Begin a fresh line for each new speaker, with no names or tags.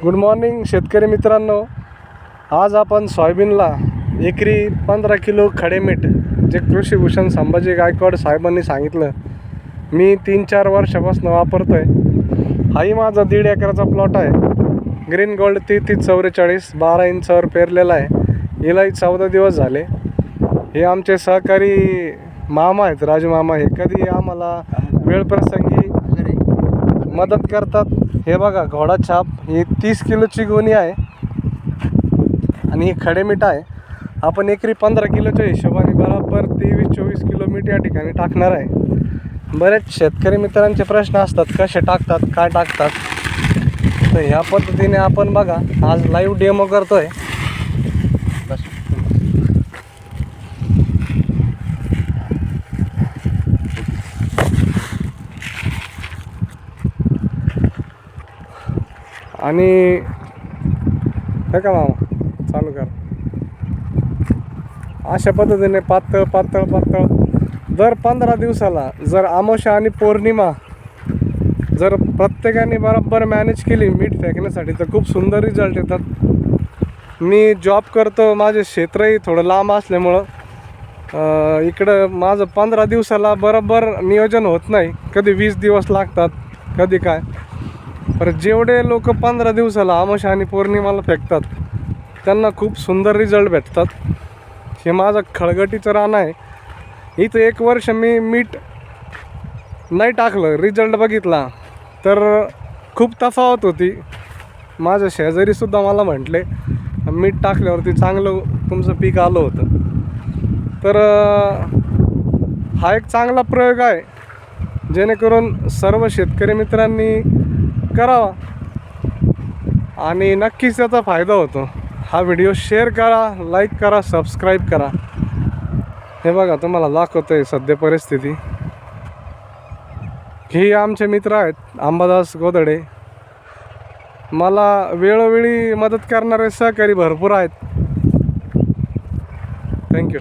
Good morning शेतकरी मित्रांनो. आज आपण सोयाबीनला एकरी 15 किलो खडे मीठ जे कृषीभूषण संभाजी गायकवाड साहेबांनी सांगितलं, मी 3-4 वर्षापासून वापरतो आहे. हाही माझा 1.5 एकराचा प्लॉट आहे. ग्रीन गोल्ड 3344 12 इंचावर पेरलेला आहे. हिलाही 14 दिवस झाले. हे आमचे सहकारी मामा आहेत, राजू मामा. हे कधी आम्हाला वेळप्रसंगी मदत करतात. हे बघा घोडा छाप, ही 30 किलोची गोणी आहे आणि ही खडे मीठ आहे. आपण एकरी 15 किलोच्या हिशोबाने बरोबर 23-24 किलो मीठ या ठिकाणी टाकणार आहे. बरेच शेतकरी मित्रांचे प्रश्न असतात, कसे टाकतात, काय टाकतात. तर ह्या पद्धतीने आपण बघा आज लाईव्ह डेमो करतोय. आणि हे का मामा चालू कर. अशा पद्धतीने पातळ पातळ पातळ दर 15 दिवसाला जर अमावस्या आणि पौर्णिमा जर प्रत्येकाने बरोबर मॅनेज केली मीठ फेकण्यासाठी तर खूप सुंदर रिझल्ट येतात. मी जॉब करतो, माझे क्षेत्रही थोडं लांब असल्यामुळं इकडं माझं 15 दिवसाला बरोबर नियोजन होत नाही. कधी 20 दिवस लागतात, कधी काय. पर जेवढे लोक 15 दिवसाला अमावस्या आणि पौर्णिमाला फेकतात त्यांना खूप सुंदर रिझल्ट भेटतात. हे माझं खळगटीचं रान आहे. इथं 1 वर्ष मी मीठ नाही टाकलं, रिझल्ट बघितला तर खूप तफावत होती. माझ्या शेजारीसुद्धा मला म्हटले मीठ टाकल्यावरती चांगलं तुमचं पीक आलं होतं. तर हा एक चांगला प्रयोग आहे, जेणेकरून सर्व शेतकरी मित्रांनी करावा आणि नक्कीच त्याचा फायदा होतो. हा व्हिडिओ शेअर करा, लाईक करा, सबस्क्राईब करा. हे बघा तुम्हाला दाखवतो आहे सध्या परिस्थिती. हे आमचे मित्र आहेत अंबादास गोदडे. मला वेळोवेळी मदत करणारे सहकारी भरपूर आहेत. थँक्यू.